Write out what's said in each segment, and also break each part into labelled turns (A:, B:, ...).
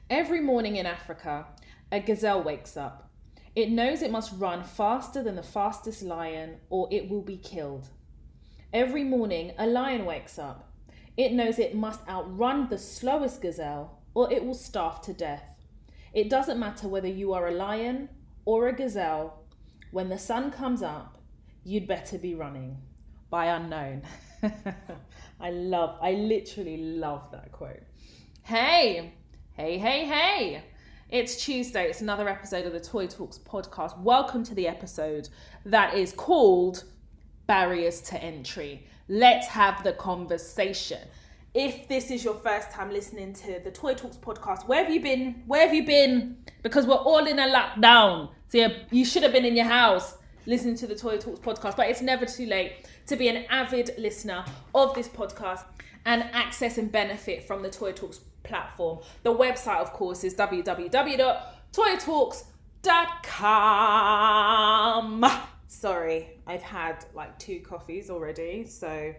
A: Every morning in Africa, a gazelle wakes up. It knows it must run faster than the fastest lion or it will be killed. Every morning, a lion wakes up. It knows it must outrun the slowest gazelle or it will starve to death. It doesn't matter whether you are a lion or a gazelle. When the sun comes up, you'd better be running. By Unknown. I literally love that quote. Hey. It's Tuesday. It's another episode of the Toy Talks podcast. Welcome to the episode that is called Barriers to Entry. Let's have the conversation. If this is your first time listening to the Toy Talks podcast, where have you been? Because we're all in a lockdown. So you should have been in your house listening to the Toy Talks podcast, but it's never too late to be an avid listener of this podcast and access and benefit from the Toy Talks platform. The website, of course, is www.toytalks.com. Sorry, I've had like 2 coffees already, so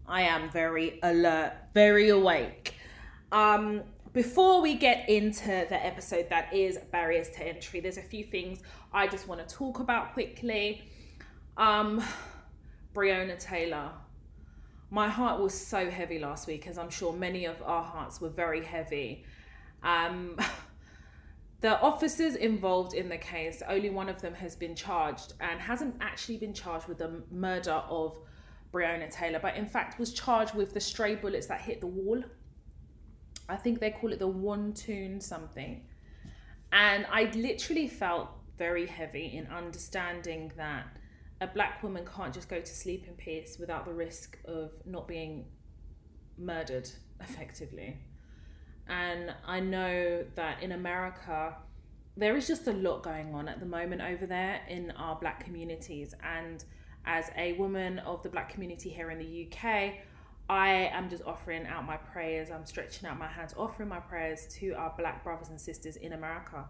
A: I am very alert, very awake. Before we get into the episode that is Barriers to Entry, there's a few things I just want to talk about quickly. Breonna Taylor. My heart was so heavy last week, as I'm sure many of our hearts were very heavy. The officers involved in the case, only one of them has been charged and hasn't actually been charged with the murder of Breonna Taylor, but in fact was charged with the stray bullets that hit the wall. I think they call it the wantoon something. And I literally felt very heavy in understanding that a black woman can't just go to sleep in peace without the risk of not being murdered effectively. And I know that in America, there is just a lot going on at the moment over there in our black communities. And as a woman of the black community here in the UK, I am just offering out my prayers. I'm stretching out my hands, offering my prayers to our black brothers and sisters in America.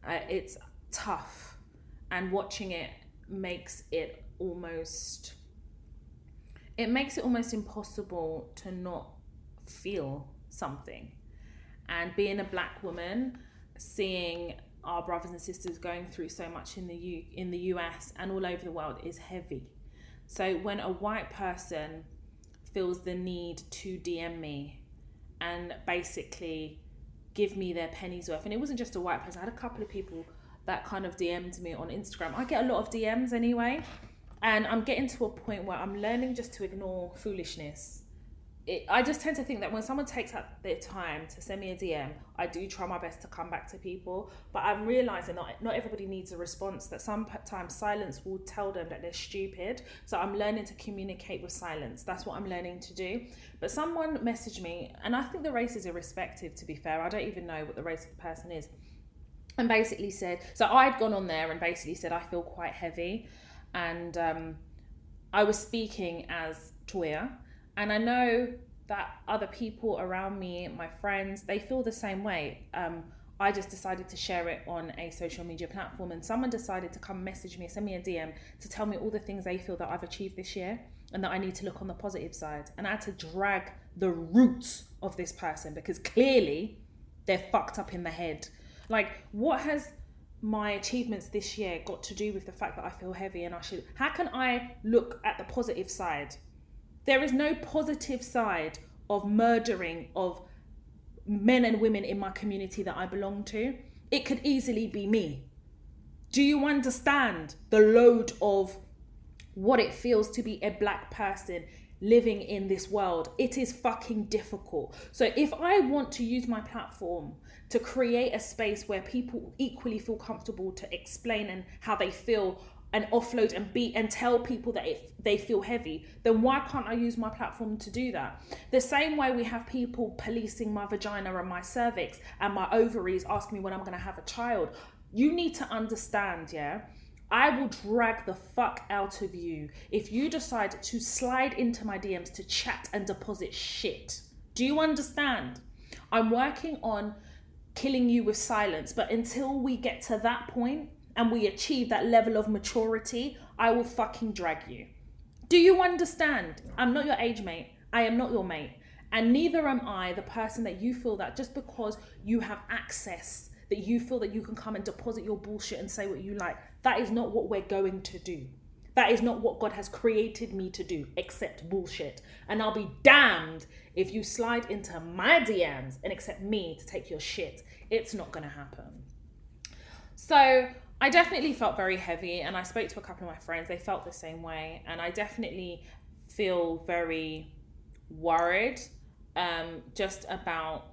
A: It's tough, and watching it makes it almost impossible to not feel something. And being a black woman, seeing our brothers and sisters going through so much in the US and all over the world is heavy. So when a white person feels the need to DM me and basically give me their pennies worth, and it wasn't just a white person, I had a couple of people that kind of DM'd me on Instagram. I get a lot of DMs anyway, and I'm getting to a point where I'm learning just to ignore foolishness. I just tend to think that when someone takes out their time to send me a DM, I do try my best to come back to people, but I'm realizing that not everybody needs a response, that sometimes silence will tell them that they're stupid. So I'm learning to communicate with silence. That's what I'm learning to do. But someone messaged me, and I think the race is irrespective, to be fair. I don't even know what the race of the person is. And basically said, so I'd gone on there and basically said, I feel quite heavy. And I was speaking as Toya. And I know that other people around me, my friends, they feel the same way. I just decided to share it on a social media platform, and someone decided to come message me, send me a DM to tell me all the things they feel that I've achieved this year and that I need to look on the positive side. And I had to drag the roots of this person because clearly they're fucked up in the head. Like, what has my achievements this year got to do with the fact that I feel heavy and how can I look at the positive side? There is no positive side of murdering of men and women in my community that I belong to. It could easily be me. Do you understand the load of what it feels to be a black person living in this world? It is fucking difficult. So if I want to use my platform to create a space where people equally feel comfortable to explain and how they feel and offload and tell people that they feel heavy, then why can't I use my platform to do that? The same way we have people policing my vagina and my cervix and my ovaries, asking me when I'm going to have a child. You need to understand, yeah? I will drag the fuck out of you if you decide to slide into my DMs to chat and deposit shit. Do you understand? I'm working on killing you with silence, but until we get to that point, and we achieve that level of maturity, I will fucking drag you. Do you understand? I'm not your age mate. I am not your mate. And neither am I the person that you feel that just because you have access, that you feel that you can come and deposit your bullshit and say what you like. That is not what we're going to do. That is not what God has created me to do, except bullshit. And I'll be damned if you slide into my DMs and accept me to take your shit. It's not going to happen. So I definitely felt very heavy, and I spoke to a couple of my friends. They felt the same way. And I definitely feel very worried just about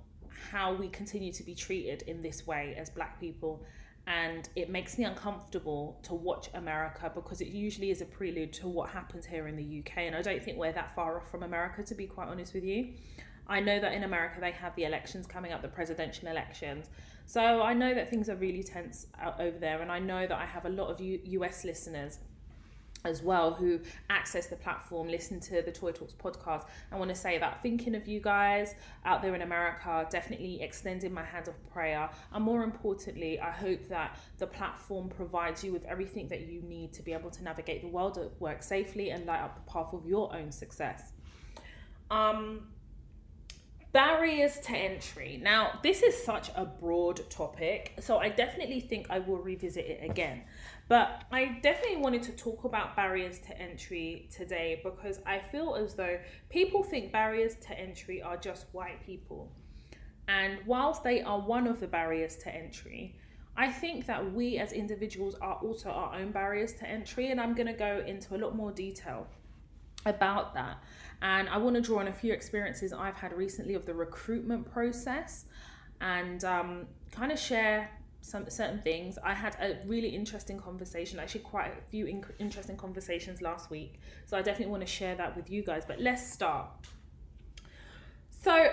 A: how we continue to be treated in this way as Black people. And it makes me uncomfortable to watch America, because it usually is a prelude to what happens here in the UK. And I don't think we're that far off from America, to be quite honest with you. I know that in America they have the elections coming up, the presidential elections. So I know that things are really tense out over there. And I know that I have a lot of US listeners as well who access the platform, listen to the Toy Talks podcast. I want to say that thinking of you guys out there in America, definitely extending my hand of prayer. And more importantly, I hope that the platform provides you with everything that you need to be able to navigate the world of work safely and light up the path of your own success. Barriers to entry. Now, this is such a broad topic, so I definitely think I will revisit it again. But I definitely wanted to talk about barriers to entry today, because I feel as though people think barriers to entry are just white people. And whilst they are one of the barriers to entry, I think that we as individuals are also our own barriers to entry. And I'm going to go into a lot more detail about that. And I want to draw on a few experiences I've had recently of the recruitment process, and kind of share some certain things. I had a really interesting conversation, actually quite a few interesting conversations last week. So I definitely want to share that with you guys. But let's start. So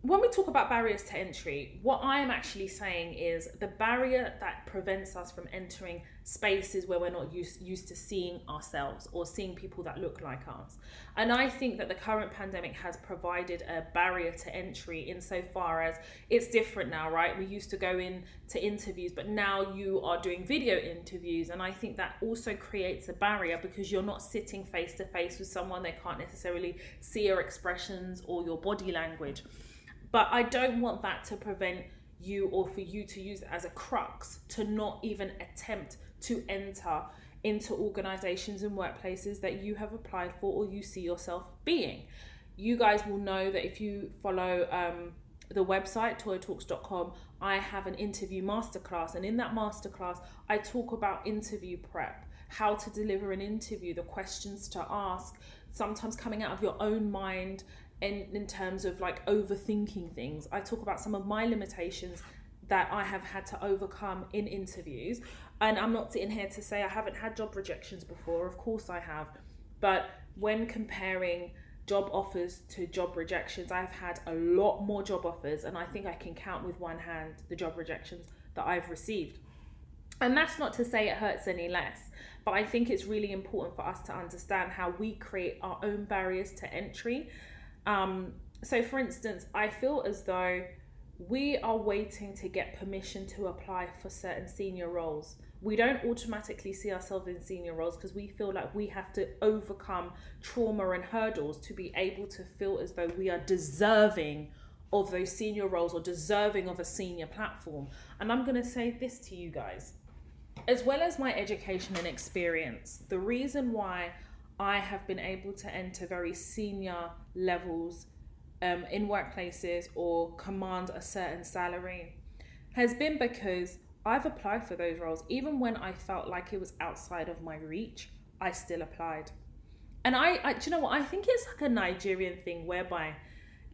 A: when we talk about barriers to entry, what I am actually saying is the barrier that prevents us from entering spaces where we're not used to seeing ourselves or seeing people that look like us. And I think that the current pandemic has provided a barrier to entry insofar as it's different now, right? We used to go in to interviews, but now you are doing video interviews. And I think that also creates a barrier, because you're not sitting face to face with someone. They can't necessarily see your expressions or your body language. But I don't want that to prevent you, or for you to use it as a crux to not even attempt to enter into organizations and workplaces that you have applied for or you see yourself being. You guys will know that if you follow the website toytalks.com, I have an interview masterclass, and in that masterclass I talk about interview prep, how to deliver an interview, the questions to ask, sometimes coming out of your own mind, in terms of like overthinking things. I talk about some of my limitations that I have had to overcome in interviews. And I'm not sitting here to say I haven't had job rejections before. Of course I have. But when comparing job offers to job rejections, I've had a lot more job offers. And I think I can count with one hand the job rejections that I've received. And that's not to say it hurts any less. But I think it's really important for us to understand how we create our own barriers to entry. So for instance, I feel as though we are waiting to get permission to apply for certain senior roles. We don't automatically see ourselves in senior roles because we feel like we have to overcome trauma and hurdles to be able to feel as though we are deserving of those senior roles or deserving of a senior platform. And I'm going to say this to you guys. As well as my education and experience, the reason why I have been able to enter very senior levels in workplaces or command a certain salary has been because I've applied for those roles. Even when I felt like it was outside of my reach, I still applied. And I do you know what? I think it's like a Nigerian thing whereby,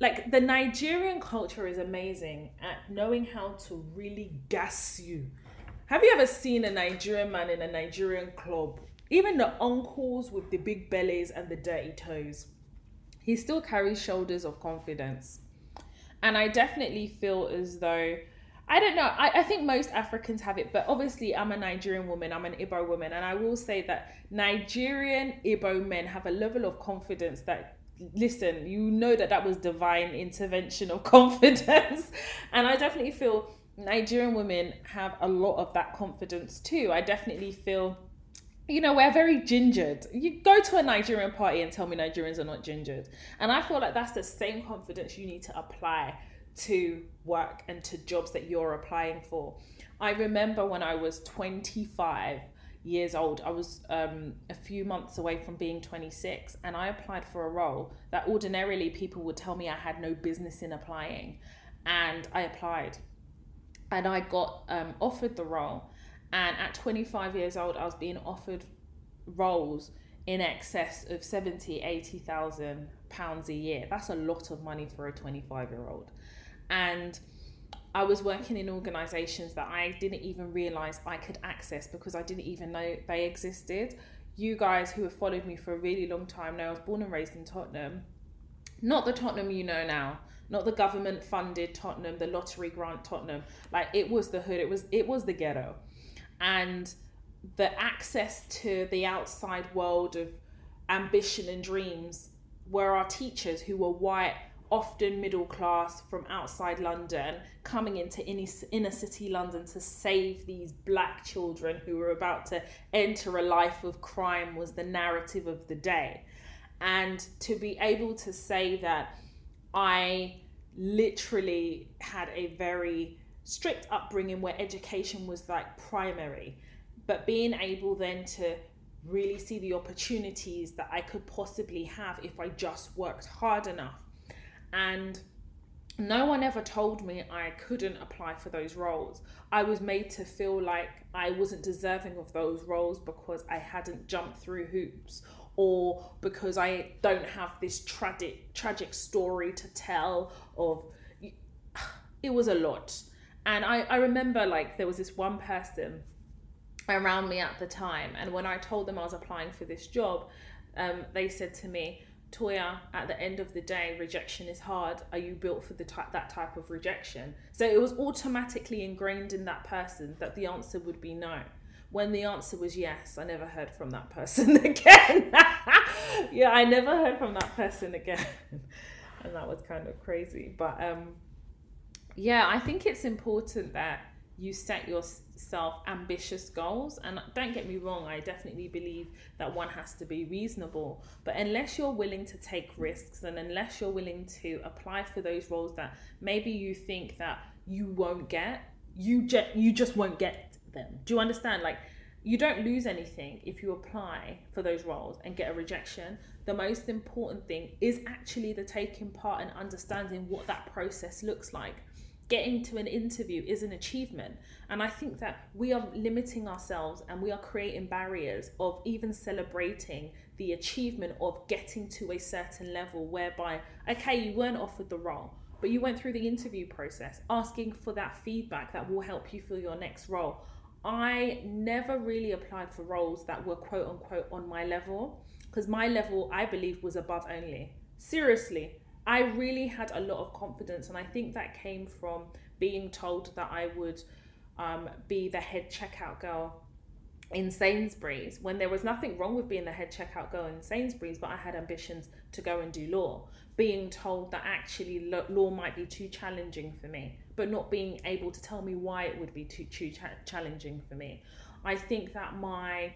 A: like, the Nigerian culture is amazing at knowing how to really gas you. Have you ever seen a Nigerian man in a Nigerian club? Even the uncles with the big bellies and the dirty toes, he still carries shoulders of confidence. And I definitely feel as though, I don't know, I think most Africans have it, but obviously I'm a Nigerian woman, I'm an Igbo woman, and I will say that Nigerian Igbo men have a level of confidence that, listen, you know that was divine intervention of confidence. And I definitely feel Nigerian women have a lot of that confidence too. I definitely feel we're very gingered. You go to a Nigerian party and tell me Nigerians are not gingered. And I feel like that's the same confidence you need to apply to work and to jobs that you're applying for. I remember when I was 25 years old, I was a few months away from being 26, and I applied for a role that ordinarily people would tell me I had no business in applying. And I applied and I got offered the role. And at 25 years old, I was being offered roles in excess of 70, 80,000 pounds a year. That's a lot of money for a 25-year-old. And I was working in organisations that I didn't even realise I could access because I didn't even know they existed. You guys who have followed me for a really long time know I was born and raised in Tottenham. Not the Tottenham you know now. Not the government funded Tottenham, the lottery grant Tottenham. Like, it was the hood, it was the ghetto. And the access to the outside world of ambition and dreams were our teachers, who were white, often middle class, from outside London, coming into inner city London to save these black children who were about to enter a life of crime, was the narrative of the day. And to be able to say that I literally had a very strict upbringing where education was like primary, but being able then to really see the opportunities that I could possibly have if I just worked hard enough. And no one ever told me I couldn't apply for those roles. I was made to feel like I wasn't deserving of those roles because I hadn't jumped through hoops, or because I don't have this tragic story to tell of. It was a lot. And I remember, like, there was this one person around me at the time, and when I told them I was applying for this job, they said to me, Toya, at the end of the day, rejection is hard. Are you built for that type of rejection? So it was automatically ingrained in that person that the answer would be no. When the answer was yes, I never heard from that person again. Yeah, I never heard from that person again. And that was kind of crazy. But yeah, I think it's important that you set yourself ambitious goals. And don't get me wrong, I definitely believe that one has to be reasonable. But unless you're willing to take risks, and unless you're willing to apply for those roles that maybe you think that you won't get, you just won't get them. Do you understand? Like, you don't lose anything if you apply for those roles and get a rejection. The most important thing is actually the taking part and understanding what that process looks like. Getting to an interview is an achievement. And I think that we are limiting ourselves, and we are creating barriers of even celebrating the achievement of getting to a certain level whereby, okay, you weren't offered the role, but you went through the interview process, asking for that feedback that will help you for your next role. I never really applied for roles that were quote unquote on my level, because my level, I believe, was above only. Seriously. I really had a lot of confidence, and I think that came from being told that I would be the head checkout girl in Sainsbury's, when there was nothing wrong with being the head checkout girl in Sainsbury's, but I had ambitions to go and do law. Being told that actually law might be too challenging for me, but not being able to tell me why it would be too challenging for me. I think that my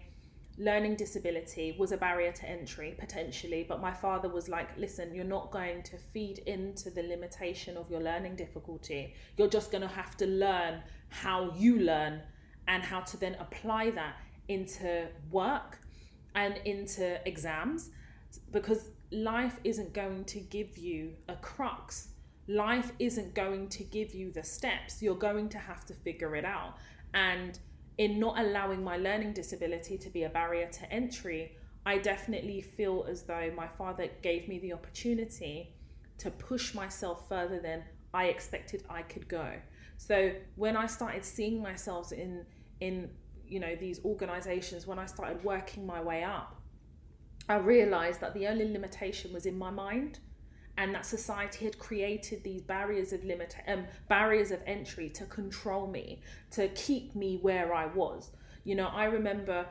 A: learning disability was a barrier to entry, potentially, but my father was like, listen, you're not going to feed into the limitation of your learning difficulty. You're just going to have to learn how you learn and how to then apply that into work and into exams, because life isn't going to give you a crux. Life isn't going to give you the steps. You're going to have to figure it out. And in not allowing my learning disability to be a barrier to entry, I definitely feel as though my father gave me the opportunity to push myself further than I expected I could go. So when I started seeing myself in these organizations, when I started working my way up, I realized that the only limitation was in my mind, and that society had created these barriers of entry to control me, to keep me where I was. I remember,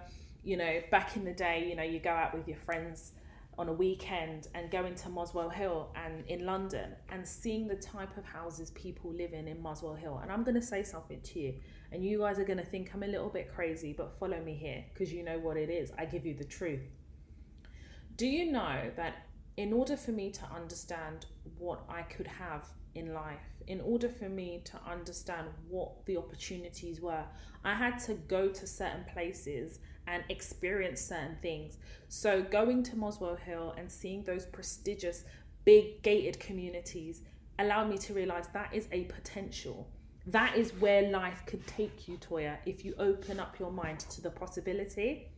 A: back in the day, you go out with your friends on a weekend and going to Muswell Hill and in London and seeing the type of houses people live in Muswell Hill. And I'm going to say something to you, and you guys are going to think I'm a little bit crazy, but follow me here because you know what it is. I give you the truth. Do you know that in order for me to understand what I could have in life, in order for me to understand what the opportunities were, I had to go to certain places and experience certain things. So going to Muswell Hill and seeing those prestigious, big gated communities allowed me to realize that is a potential. That is where life could take you, Toya, if you open up your mind to the possibility.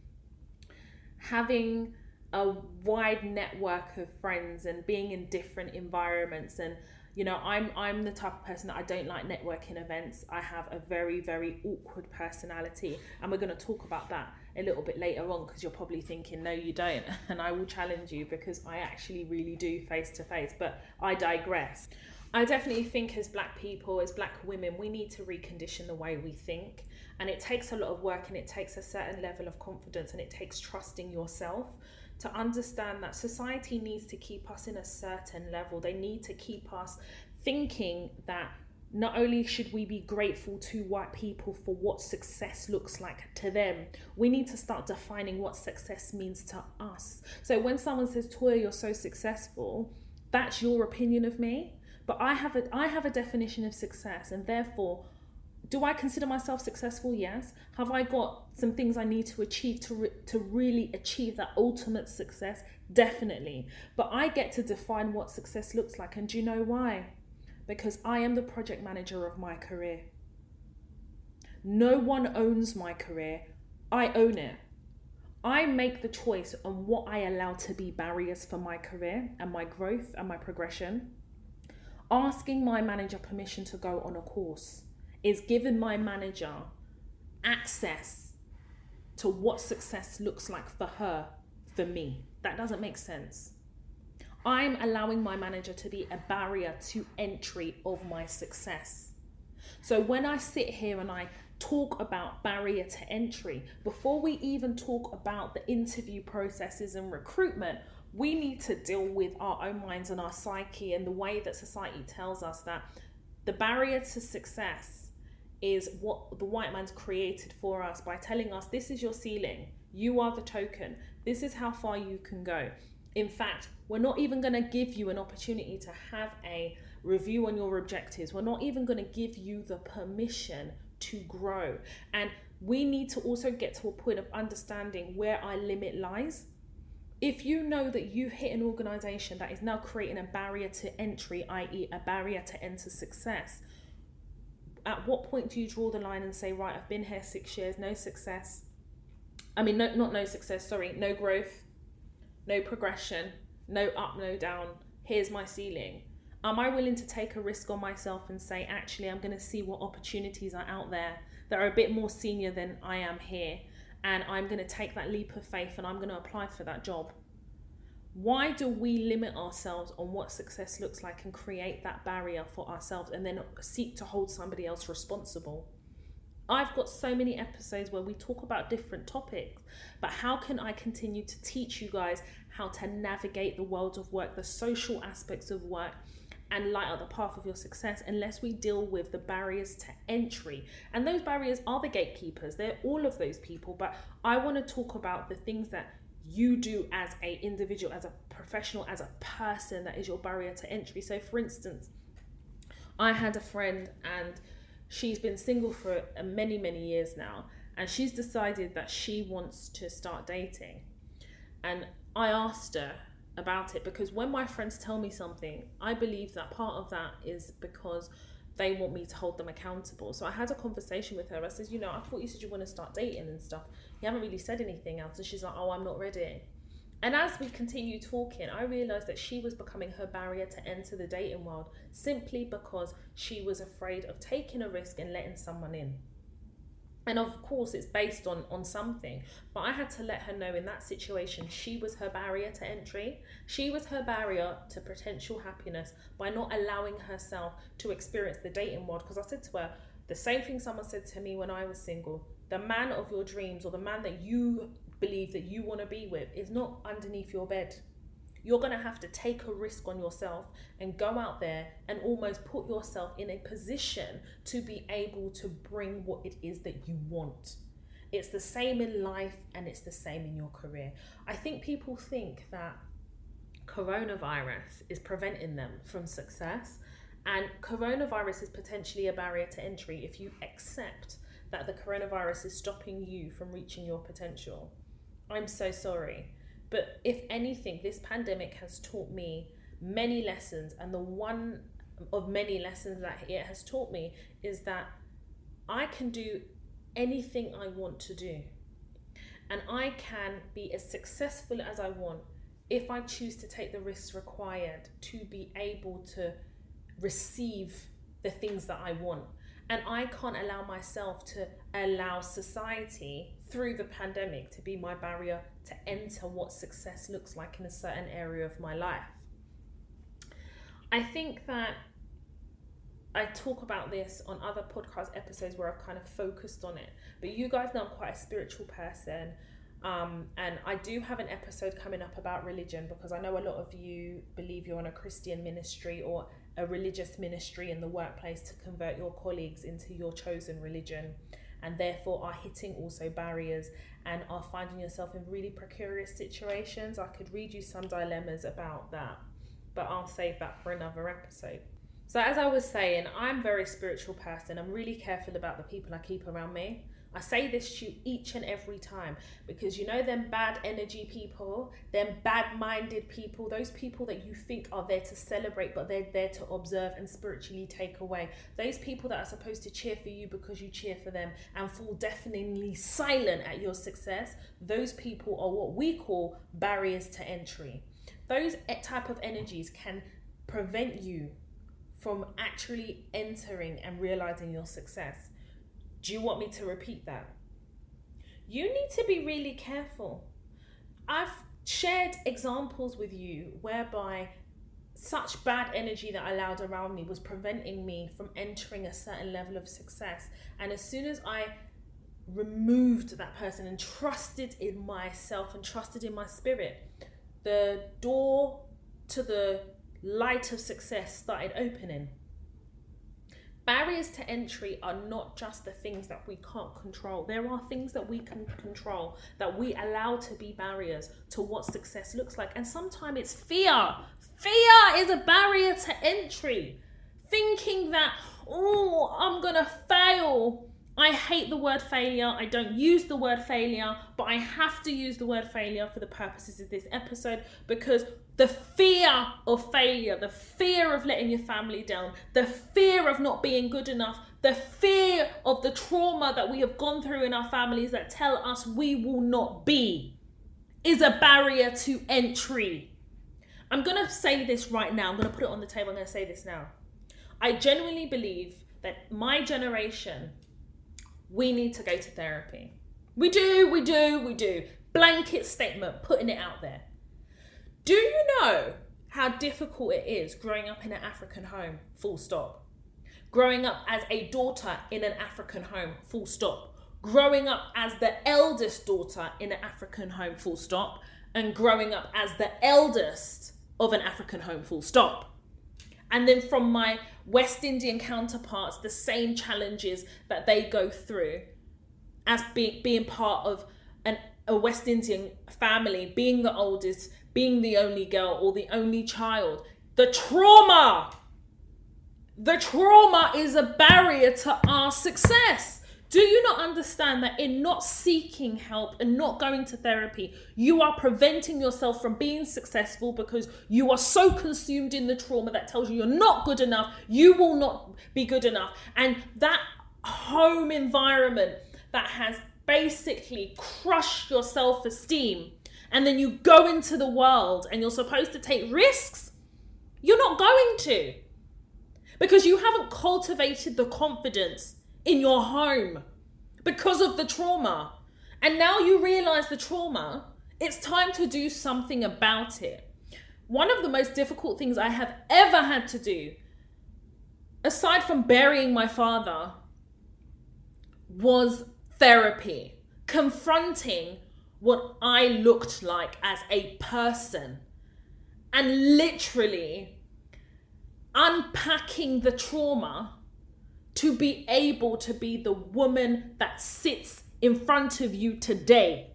A: Having a wide network of friends and being in different environments, and I'm the type of person that I don't like networking events. I have a very, very awkward personality, and we're going to talk about that a little bit later on, because you're probably thinking, no, you don't, and I will challenge you because I actually really do face to face, but I digress. I definitely think as Black people, as Black women, we need to recondition the way we think, and it takes a lot of work, and it takes a certain level of confidence, and it takes trusting yourself to understand that society needs to keep us in a certain level. They need to keep us thinking that not only should we be grateful to white people for what success looks like to them, we need to start defining what success means to us. So when someone says, Toya, you're so successful, that's your opinion of me, but I have a definition of success, and therefore, do I consider myself successful? Yes. Have I got some things I need to achieve to really achieve that ultimate success? Definitely. But I get to define what success looks like. And do you know why? Because I am the project manager of my career. No one owns my career. I own it. I make the choice on what I allow to be barriers for my career and my growth and my progression. Asking my manager permission to go on a course is giving my manager access to what success looks like for her, for me. That doesn't make sense. I'm allowing my manager to be a barrier to entry of my success. So when I sit here and I talk about barrier to entry, before we even talk about the interview processes and recruitment, we need to deal with our own minds and our psyche and the way that society tells us that the barrier to success is what the white man's created for us by telling us this is your ceiling, you are the token, this is how far you can go. In fact, we're not even going to give you an opportunity to have a review on your objectives. We're not even going to give you the permission to grow. And we need to also get to a point of understanding where our limit lies. If you know that you hit an organization that is now creating a barrier to entry, i.e. a barrier to enter success, at what point do you draw the line and say, right, I've been here 6 years, no success. No growth, no progression, no up, no down. Here's my ceiling. Am I willing to take a risk on myself and say, actually, I'm going to see what opportunities are out there that are a bit more senior than I am here, and I'm going to take that leap of faith and I'm going to apply for that job? Why do we limit ourselves on what success looks like and create that barrier for ourselves and then seek to hold somebody else responsible? I've got so many episodes where we talk about different topics, but how can I continue to teach you guys how to navigate the world of work, the social aspects of work, and light up the path of your success unless we deal with the barriers to entry? And those barriers are the gatekeepers. They're all of those people, but I want to talk about the things that you do as an individual, as a professional, as a person, that is your barrier to entry. So for instance, I had a friend and she's been single for many, many years now, and she's decided that she wants to start dating. And I asked her about it because when my friends tell me something, I believe that part of that is because they want me to hold them accountable. So I had a conversation with her. I said, I thought you said you want to start dating and stuff. You haven't really said anything else. And she's like, oh, I'm not ready. And as we continue talking, I realized that she was becoming her barrier to enter the dating world simply because she was afraid of taking a risk and letting someone in. And of course, it's based on something. But I had to let her know in that situation, she was her barrier to entry. She was her barrier to potential happiness by not allowing herself to experience the dating world. Because I said to her, the same thing someone said to me when I was single. The man of your dreams, or the man that you believe that you want to be with, is not underneath your bed. you're going to have to take a risk on yourself and go out there and almost put yourself in a position to be able to bring what it is that you want. It's the same in life, and it's the same in your career. I think people think that coronavirus is preventing them from success, and coronavirus is potentially a barrier to entry if you accept that the coronavirus is stopping you from reaching your potential. I'm so sorry. But if anything, this pandemic has taught me many lessons, and the one of many lessons that it has taught me is that I can do anything I want to do, and I can be as successful as I want if I choose to take the risks required to be able to receive the things that I want. And I can't allow myself to allow society through the pandemic to be my barrier to enter what success looks like in a certain area of my life. I think that I talk about this on other podcast episodes where I've kind of focused on it, but you guys know I'm quite a spiritual person. And I do have an episode coming up about religion, because I know a lot of you believe you're on a Christian ministry or a religious ministry in the workplace to convert your colleagues into your chosen religion, and therefore are hitting also barriers and are finding yourself in really precarious situations. I could read you some dilemmas about that, but I'll save that for another episode. So as I was saying, I'm a very spiritual person. I'm really careful about the people I keep around me. I say this to you each and every time, because you know them bad energy people, them bad-minded people, those people that you think are there to celebrate, but they're there to observe and spiritually take away. Those people that are supposed to cheer for you because you cheer for them and fall deafeningly silent at your success, those people are what we call barriers to entry. Those type of energies can prevent you from actually entering and realizing your success. Do you want me to repeat that? You need to be really careful. I've shared examples with you whereby such bad energy that I allowed around me was preventing me from entering a certain level of success. And as soon as I removed that person and trusted in myself and trusted in my spirit, the door to the light of success started opening. Barriers to entry are not just the things that we can't control. There are things that we can control, that we allow to be barriers to what success looks like. And sometimes it's fear. Fear is a barrier to entry. Thinking that, oh, I'm going to fail. I hate the word failure. I don't use the word failure, but I have to use the word failure for the purposes of this episode, because the fear of failure, the fear of letting your family down, the fear of not being good enough, the fear of the trauma that we have gone through in our families that tell us we will not be, is a barrier to entry. I'm going to say this right now. I'm going to put it on the table. I'm going to say this now. I genuinely believe that my generation, we need to go to therapy. We do. Blanket statement, putting it out there. Do you know how difficult it is growing up in an African home, full stop? Growing up as a daughter in an African home, full stop. Growing up as the eldest daughter in an African home, full stop. And growing up as the eldest of an African home, full stop. And then from my West Indian counterparts, the same challenges that they go through as being part of a West Indian family, being the oldest, being the only girl or the only child. The trauma is a barrier to our success. Do you not understand that in not seeking help and not going to therapy, you are preventing yourself from being successful because you are so consumed in the trauma that tells you you're not good enough, you will not be good enough. And that home environment that has basically crushed your self-esteem, and then you go into the world and you're supposed to take risks, you're not going to, because you haven't cultivated the confidence in your home because of the trauma. And now you realize the trauma, it's time to do something about it. One of the most difficult things I have ever had to do, aside from burying my father, was therapy. Confronting what I looked like as a person and literally unpacking the trauma to be able to be the woman that sits in front of you today.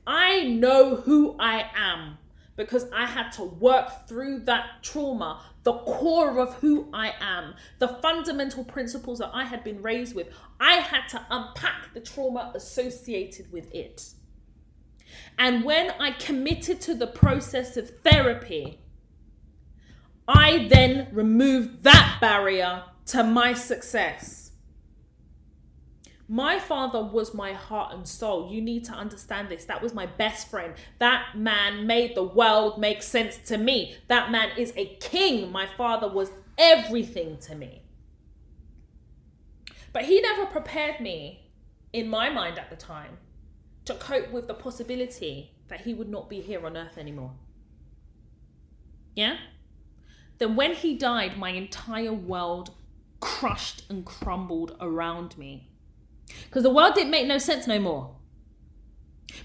A: I know who I am because I had to work through that trauma, the core of who I am, the fundamental principles that I had been raised with. I had to unpack the trauma associated with it. And when I committed to the process of therapy, I then removed that barrier to my success. My father was my heart and soul. You need to understand this. That was my best friend. That man made the world make sense to me. That man is a king. My father was everything to me. But he never prepared me, in my mind at the time, to cope with the possibility that he would not be here on earth anymore. Yeah? Then when he died, my entire world crushed and crumbled around me. Because the world didn't make no sense no more.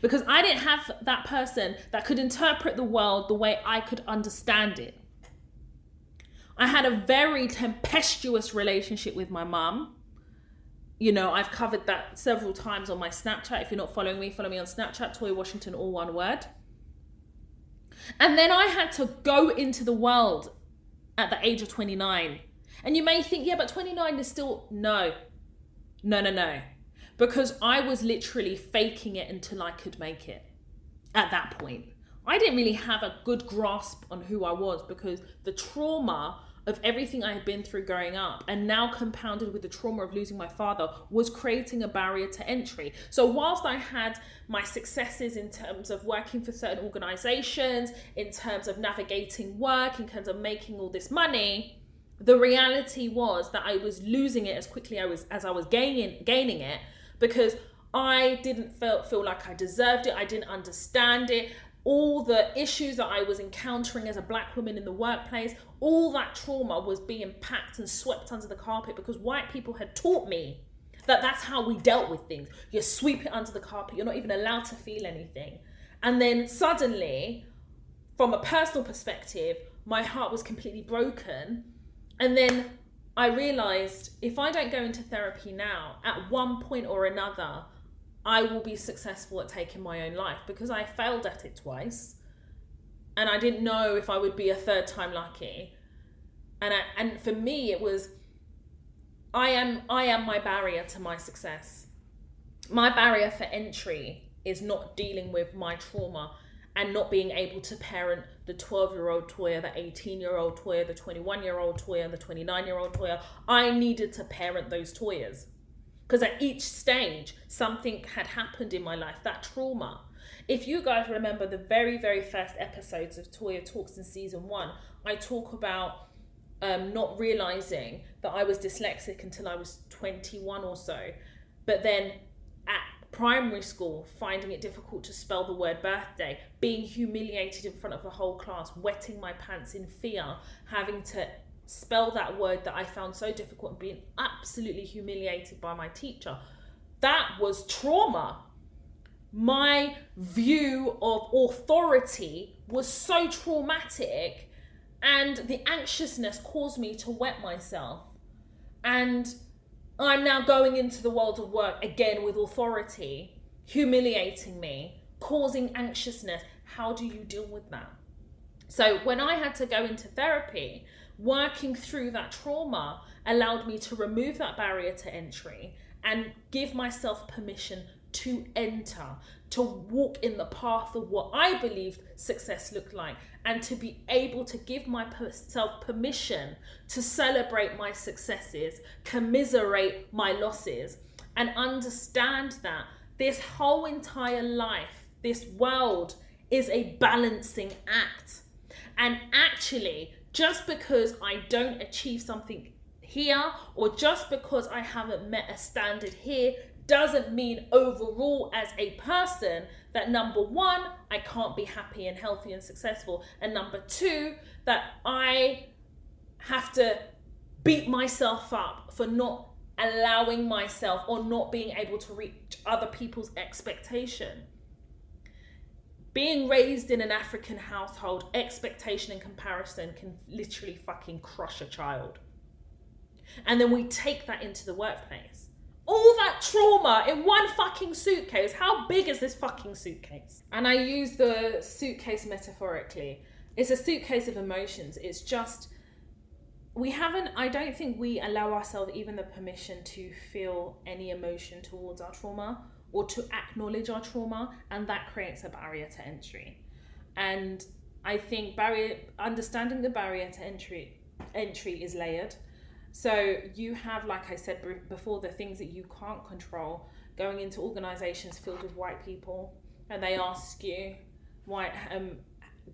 A: Because I didn't have that person that could interpret the world the way I could understand it. I had a very tempestuous relationship with my mum. You know, I've covered that several times on my Snapchat. If you're not following me, follow me on Snapchat, Toy Washington, all one word. And then I had to go into the world at the age of 29. And you may think, yeah, but 29 is still... No. Because I was literally faking it until I could make it at that point. I didn't really have a good grasp on who I was because the trauma of everything I had been through growing up, and now compounded with the trauma of losing my father, was creating a barrier to entry. So whilst I had my successes in terms of working for certain organizations, in terms of navigating work, in terms of making all this money, the reality was that I was losing it as quickly as I was gaining it, because I didn't feel like I deserved it. I didn't understand it. All the issues that I was encountering as a black woman in the workplace, all that trauma was being packed and swept under the carpet because white people had taught me that that's how we dealt with things. You sweep it under the carpet. You're not even allowed to feel anything. And then suddenly, from a personal perspective, my heart was completely broken. And then I realized if I don't go into therapy now, at one point or another, I will be successful at taking my own life because I failed at it twice. And I didn't know if I would be a third time lucky. And for me, it was, I am my barrier to my success. My barrier for entry is not dealing with my trauma and not being able to parent the 12-year-old Toya, the 18-year-old Toya, the 21-year-old Toya, the 29-year-old Toya. I needed to parent those Toyas. Because at each stage, something had happened in my life, that trauma. If you guys remember the very, very first episodes of Toya Talks in season 1, I talk about not realizing that I was dyslexic until I was 21 or so. But then at primary school, finding it difficult to spell the word birthday, being humiliated in front of the whole class, wetting my pants in fear, having to spell that word that I found so difficult and being absolutely humiliated by my teacher. That was trauma. My view of authority was so traumatic, and the anxiousness caused me to wet myself. And I'm now going into the world of work again with authority, humiliating me, causing anxiousness. How do you deal with that? So when I had to go into therapy, working through that trauma allowed me to remove that barrier to entry and give myself permission to enter, to walk in the path of what I believed success looked like, and to be able to give myself permission to celebrate my successes, commiserate my losses, and understand that this whole entire life, this world, is a balancing act. And actually, just because I don't achieve something here, or just because I haven't met a standard here, doesn't mean overall as a person that, number one, I can't be happy and healthy and successful, and number two, that I have to beat myself up for not allowing myself or not being able to reach other people's expectation. being raised in an African household, expectation and comparison can literally fucking crush a child. And then we take that into the workplace. All that trauma in one fucking suitcase. How big is this fucking suitcase? And I use the suitcase metaphorically. It's a suitcase of emotions. It's just, I don't think we allow ourselves even the permission to feel any emotion towards our trauma or to acknowledge our trauma, and that creates a barrier to entry. And I think understanding the barrier to entry is layered. So you have, like I said before, the things that you can't control, going into organizations filled with white people, and they ask you, why,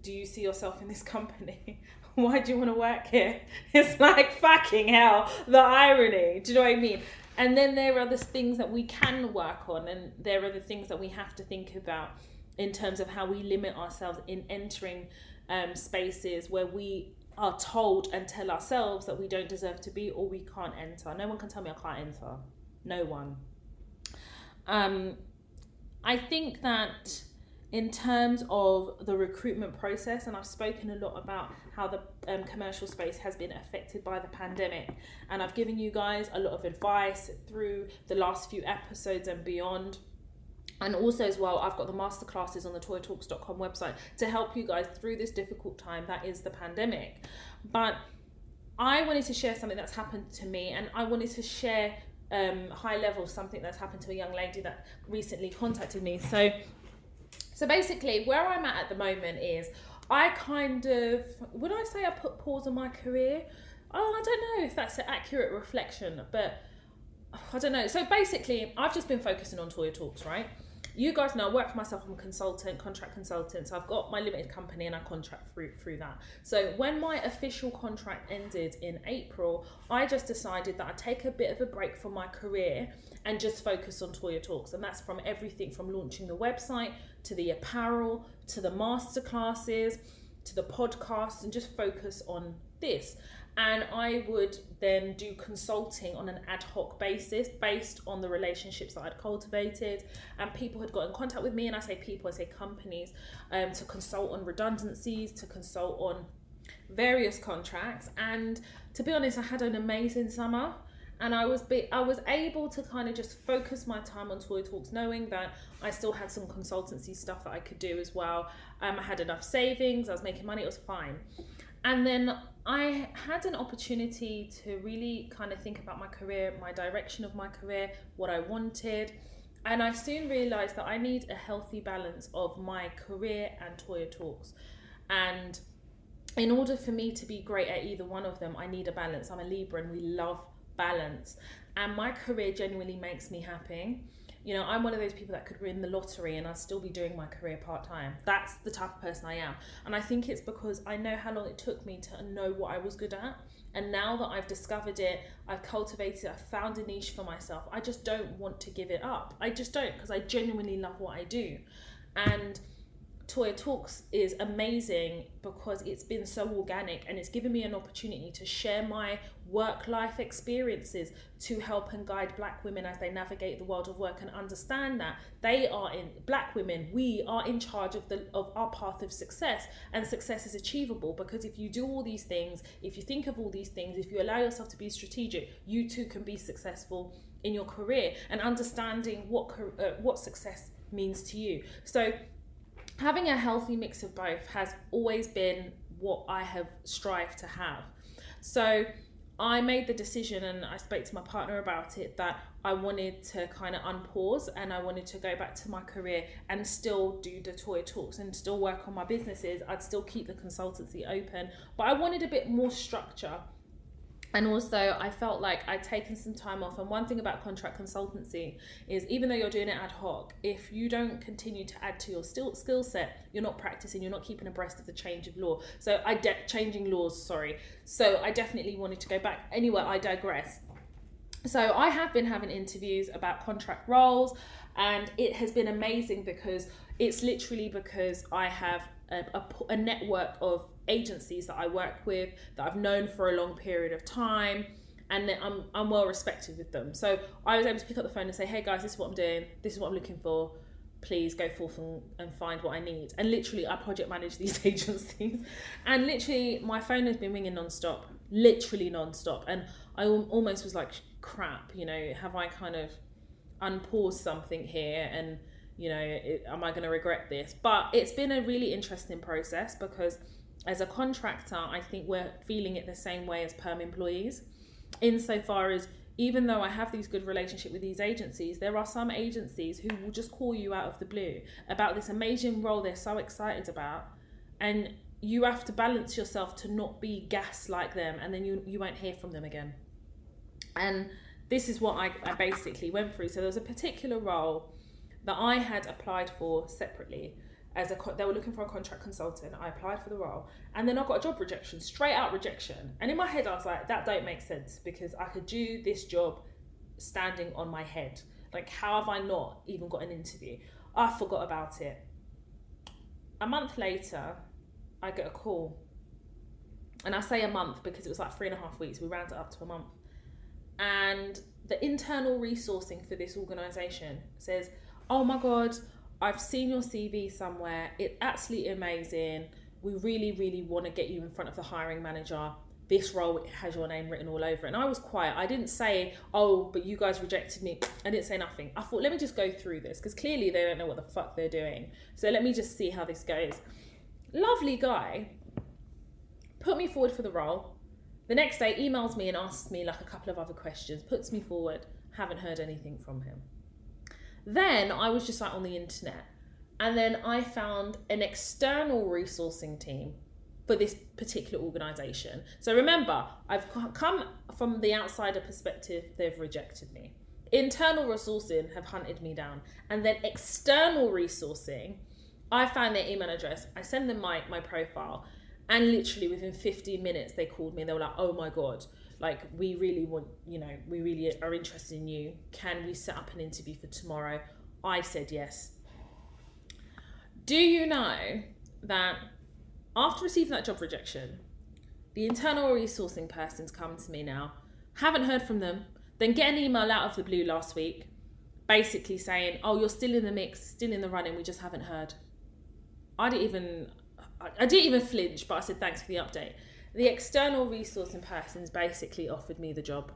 A: do you see yourself in this company? Why do you want to work here? It's like, fucking hell, the irony. Do you know what I mean? And then there are the things that we can work on, and there are the things that we have to think about in terms of how we limit ourselves in entering spaces where we are told and tell ourselves that we don't deserve to be or we can't enter. No one can tell me I can't enter. No one. I think that in terms of the recruitment process, and I've spoken a lot about how the commercial space has been affected by the pandemic, and I've given you guys a lot of advice through the last few episodes and beyond. And also as well, I've got the masterclasses on the toytalks.com website to help you guys through this difficult time that is the pandemic. But I wanted to share something that's happened to me, and I wanted to share high level something that's happened to a young lady that recently contacted me. So basically where I'm at the moment is I kind of, would I say I put pause on my career? Oh, I don't know if that's an accurate reflection, but I don't know. So basically I've just been focusing on Toya Talks, right? You guys know I work for myself. I'm a consultant, contract consultant. So I've got my limited company and I contract through that. So when my official contract ended in April, I just decided that I'd take a bit of a break from my career and just focus on Toya Talks. And that's from everything from launching the website to the apparel, to the masterclasses, to the podcast, and just focus on this. And I would then do consulting on an ad hoc basis based on the relationships that I'd cultivated. And people had got in contact with me, and I say people, I say companies, to consult on redundancies, to consult on various contracts. And to be honest, I had an amazing summer. And I was able to kind of just focus my time on Toya Talks, knowing that I still had some consultancy stuff that I could do as well. I had enough savings, I was making money, it was fine. And then I had an opportunity to really kind of think about my career, my direction of my career, what I wanted. And I soon realized that I need a healthy balance of my career and Toya Talks. And in order for me to be great at either one of them, I need a balance. I'm a Libra and we love balance. And my career genuinely makes me happy. You know, I'm one of those people that could win the lottery and I'd still be doing my career part-time. That's the type of person I am. And I think it's because I know how long it took me to know what I was good at. And now that I've discovered it, I've cultivated it, I've found a niche for myself, I just don't want to give it up. I just don't, because I genuinely love what I do. And Toya Talks is amazing because it's been so organic and it's given me an opportunity to share my work-life experiences to help and guide Black women as they navigate the world of work and understand that Black women, we are in charge of our path of success, and success is achievable because if you do all these things, if you think of all these things, if you allow yourself to be strategic, you too can be successful in your career, and understanding what success means to you. So having a healthy mix of both has always been what I have strived to have. So I made the decision, and I spoke to my partner about it, that I wanted to kind of unpause and I wanted to go back to my career and still do the Toya Talks and still work on my businesses. I'd still keep the consultancy open, but I wanted a bit more structure. And also I felt like I'd taken some time off. And one thing about contract consultancy is, even though you're doing it ad hoc, if you don't continue to add to your skill set, you're not practicing, you're not keeping abreast of the change of law. Changing laws, sorry. So I definitely wanted to go back. Anyway, I digress. So I have been having interviews about contract roles, and it has been amazing because it's literally because I have a network of agencies that I work with that I've known for a long period of time, and that I'm well respected with them. So I was able to pick up the phone and say, hey guys, this is what I'm doing, this is what I'm looking for, please go forth and find what I need. And literally, I project manage these agencies. And literally, my phone has been ringing nonstop, literally nonstop. And I almost was like, crap, you know, have I kind of unpaused something here? And, you know, am I going to regret this? But it's been a really interesting process because as a contractor, I think we're feeling it the same way as perm employees. Insofar as, even though I have these good relationships with these agencies, there are some agencies who will just call you out of the blue about this amazing role they're so excited about, and you have to balance yourself to not be gas like them, and then you won't hear from them again. And this is what I basically went through. So there was a particular role that I had applied for separately. They were looking for a contract consultant. I applied for the role, and then I got a job rejection, straight out rejection. And in my head, I was like, that don't make sense, because I could do this job standing on my head. Like, how have I not even got an interview? I forgot about it. A month later, I get a call. And I say a month because it was like 3.5 weeks. We rounded it up to a month. And the internal resourcing for this organisation says, oh my God, I've seen your CV somewhere. It's absolutely amazing. We really, really want to get you in front of the hiring manager. This role has your name written all over it. And I was quiet. I didn't say, oh, but you guys rejected me. I didn't say nothing. I thought, let me just go through this, because clearly they don't know what the fuck they're doing. So let me just see how this goes. Lovely guy put me forward for the role. The next day emails me and asks me like a couple of other questions, puts me forward. Haven't heard anything from him. Then I was just like on the internet, and then I found an external resourcing team for this particular organisation. So remember, I've come from the outsider perspective, they've rejected me. Internal resourcing have hunted me down. And then external resourcing, I found their email address, I send them my profile, and literally within 15 minutes they called me and they were like, oh my God, like, we really want, you know, we really are interested in you. Can we set up an interview for tomorrow? I said yes. Do you know that after receiving that job rejection, the internal resourcing person's come to me now, haven't heard from them, then get an email out of the blue last week, basically saying, oh, you're still in the mix, still in the running, we just haven't heard. I didn't even flinch, but I said, thanks for the update. The external resourcing person's basically offered me the job.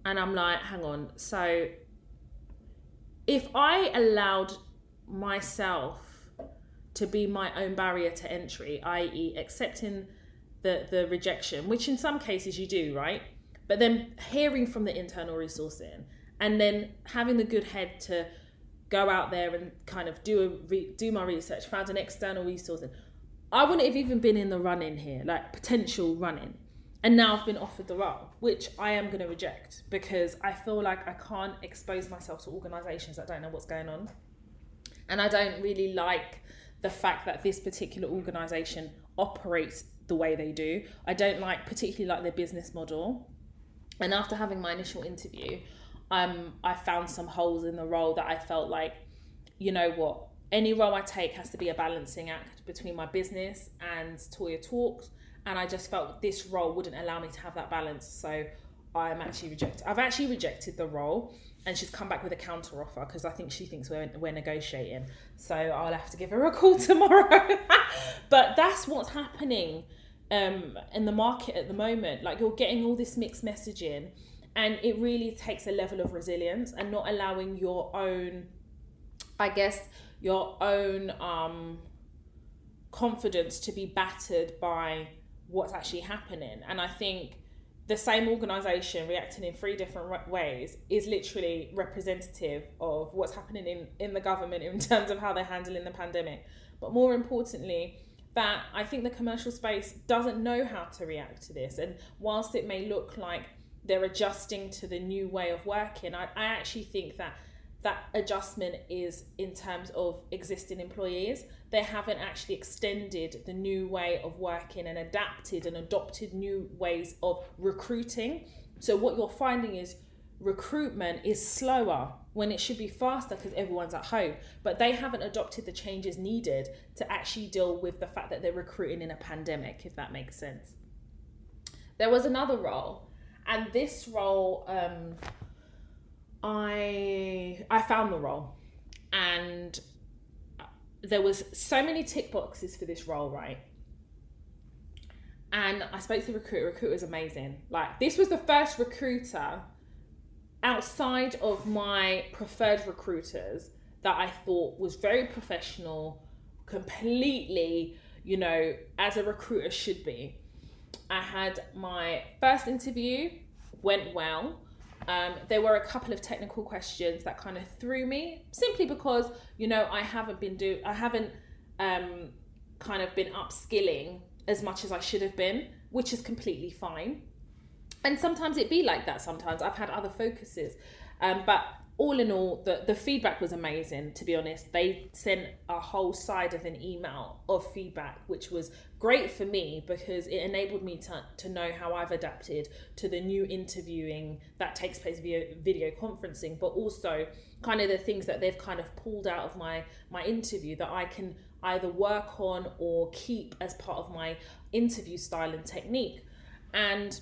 A: And I'm like, hang on. So if I allowed myself to be my own barrier to entry, i.e. accepting the rejection, which in some cases you do, right? But then hearing from the internal resourcing and then having the good head to go out there and kind of do my research, found an external resourcing, I wouldn't have even been in the running here, like potential running. And now I've been offered the role, which I am going to reject because I feel like I can't expose myself to organisations that don't know what's going on. And I don't really like the fact that this particular organisation operates the way they do. I don't particularly like their business model. And after having my initial interview, I found some holes in the role that I felt like, you know what, any role I take has to be a balancing act between my business and Toya Talks. And I just felt this role wouldn't allow me to have that balance. So I've actually rejected the role, and she's come back with a counter offer because I think she thinks we're negotiating. So I'll have to give her a call tomorrow. But that's what's happening in the market at the moment. Like, you're getting all this mixed messaging, and it really takes a level of resilience and not allowing your own confidence to be battered by what's actually happening. And I think the same organisation reacting in 3 different ways is literally representative of what's happening in the government in terms of how they're handling the pandemic. But more importantly, that I think the commercial space doesn't know how to react to this. And whilst it may look like they're adjusting to the new way of working, I actually think that adjustment is in terms of existing employees. They haven't actually extended the new way of working and adapted and adopted new ways of recruiting. So what you're finding is recruitment is slower when it should be faster because everyone's at home. But they haven't adopted the changes needed to actually deal with the fact that they're recruiting in a pandemic, if that makes sense. There was another role, and this role, I found the role. And there was so many tick boxes for this role, right? And I spoke to the recruiter. Recruiter was amazing. Like, this was the first recruiter outside of my preferred recruiters that I thought was very professional, completely, you know, as a recruiter should be. I had my first interview, went well. There were a couple of technical questions that kind of threw me, simply because, you know, I haven't kind of been upskilling as much as I should have been, which is completely fine. And sometimes it be like that. Sometimes I've had other focuses, but all in all, the feedback was amazing, to be honest. They sent a whole side of an email of feedback, which was great for me because it enabled me to know how I've adapted to the new interviewing that takes place via video conferencing, but also kind of the things that they've kind of pulled out of my interview that I can either work on or keep as part of my interview style and technique. And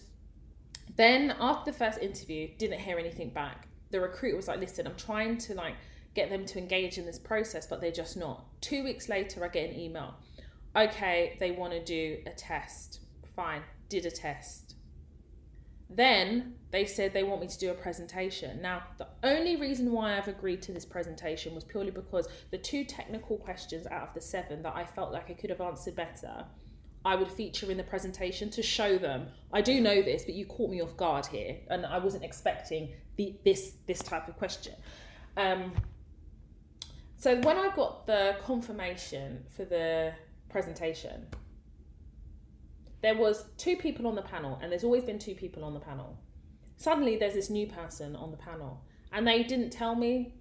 A: then after the first interview, didn't hear anything back. The recruiter was like, listen, I'm trying to like get them to engage in this process, but they're just not. 2 weeks later, I get an email. Okay, they want to do a test. Fine, did a test. Then they said they want me to do a presentation. Now, the only reason why I've agreed to this presentation was purely because the 2 technical questions out of the 7 that I felt like I could have answered better, I would feature in the presentation to show them, I do know this, but you caught me off guard here, and I wasn't expecting this type of question. So when I got the confirmation for the presentation, there was 2 people on the panel, and there's always been 2 people on the panel. Suddenly there's this new person on the panel, and they didn't tell me.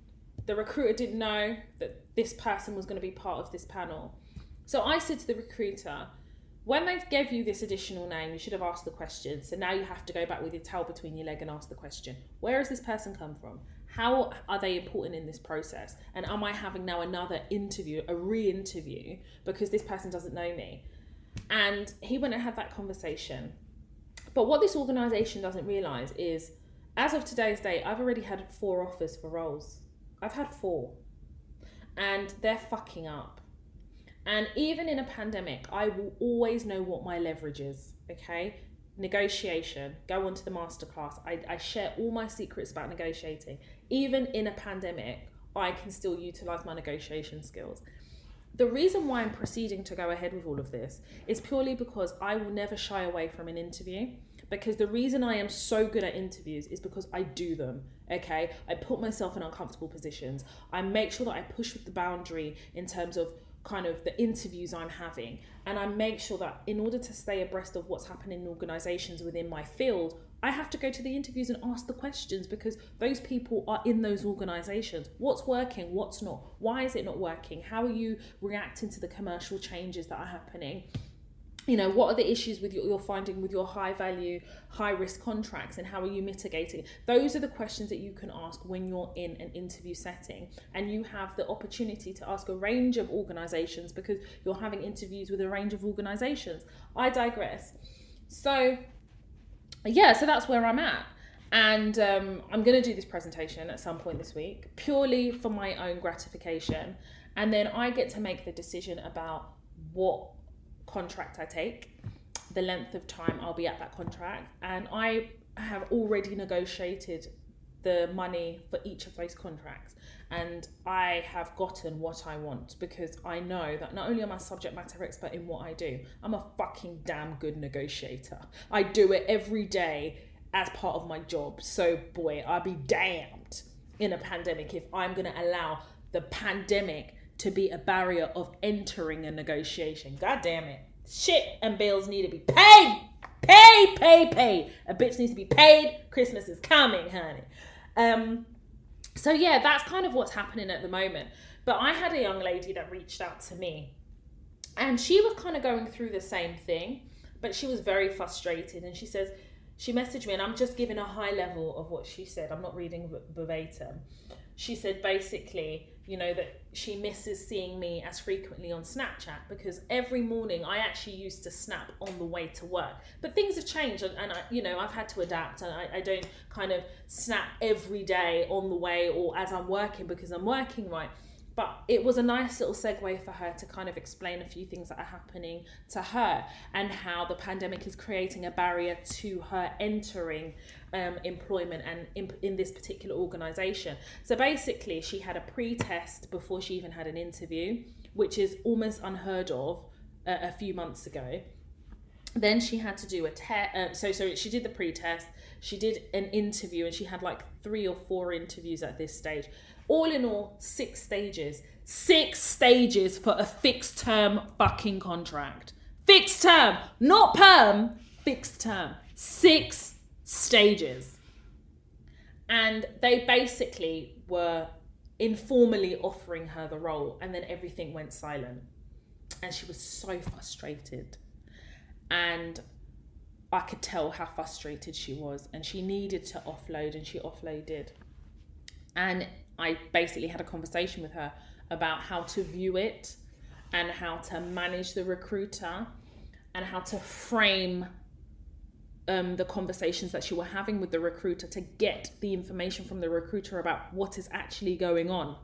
A: The recruiter didn't know that this person was going to be part of this panel. So I said to the recruiter, when they gave you this additional name, you should have asked the question. So now you have to go back with your tail between your leg and ask the question. Where has this person come from? How are they important in this process? And am I having now another interview, a re-interview, because this person doesn't know me? And he went and had that conversation. But what this organisation doesn't realise is, as of today's date, I've already had 4 offers for roles. I've had 4. And they're fucking up. And even in a pandemic, I will always know what my leverage is, okay? Negotiation, go on to the masterclass. I share all my secrets about negotiating. Even in a pandemic, I can still utilise my negotiation skills. The reason why I'm proceeding to go ahead with all of this is purely because I will never shy away from an interview. Because the reason I am so good at interviews is because I do them, okay? I put myself in uncomfortable positions. I make sure that I push with the boundary in terms of kind of the interviews I'm having, and I make sure that in order to stay abreast of what's happening in organizations within my field, I have to go to the interviews and ask the questions, because those people are in those organizations. What's working, what's not, why is it not working, how are you reacting to the commercial changes that are happening? You know, what are the issues with you're finding with your high value, high risk contracts, and how are you mitigating? Those are the questions that you can ask when you're in an interview setting, and you have the opportunity to ask a range of organizations because you're having interviews with a range of organizations. I digress. So yeah, so that's where I'm at. And I'm going to do this presentation at some point this week, purely for my own gratification. And then I get to make the decision about what contract I take, the length of time I'll be at that contract, and I have already negotiated the money for each of those contracts, and I have gotten what I want, because I know that not only am I a subject matter expert in what I do, I'm a fucking damn good negotiator. I do it every day as part of my job. So boy, I'll be damned in a pandemic if I'm going to allow the pandemic to be a barrier of entering a negotiation. God damn it. Shit and bills need to be paid. Paid. A bitch needs to be paid. Christmas is coming, honey. So yeah, that's kind of what's happening at the moment. But I had a young lady that reached out to me, and she was kind of going through the same thing, but she was very frustrated. And she messaged me, and I'm just giving a high level of what she said. I'm not reading verbatim. She said basically, you know, that she misses seeing me as frequently on Snapchat, because every morning I actually used to snap on the way to work. But things have changed, and I, you know, I've had to adapt, and I don't kind of snap every day on the way or as I'm working, because I'm working, right? But it was a nice little segue for her to kind of explain a few things that are happening to her and how the pandemic is creating a barrier to her entering employment and in this particular organisation. So basically, she had a pre-test before she even had an interview, which is almost unheard of a few months ago. Then she had to do a test. So she did the pre-test. She did an interview, and she had like 3 or 4 interviews at this stage. All in all, 6 stages. 6 stages for a fixed term fucking contract. Fixed term, not perm, fixed term. 6 stages. And they basically were informally offering her the role, and then everything went silent. And she was so frustrated. And I could tell how frustrated she was, and she needed to offload, and she offloaded. And I basically had a conversation with her about how to view it and how to manage the recruiter and how to frame the conversations that she were having with the recruiter to get the information from the recruiter about what is actually going on.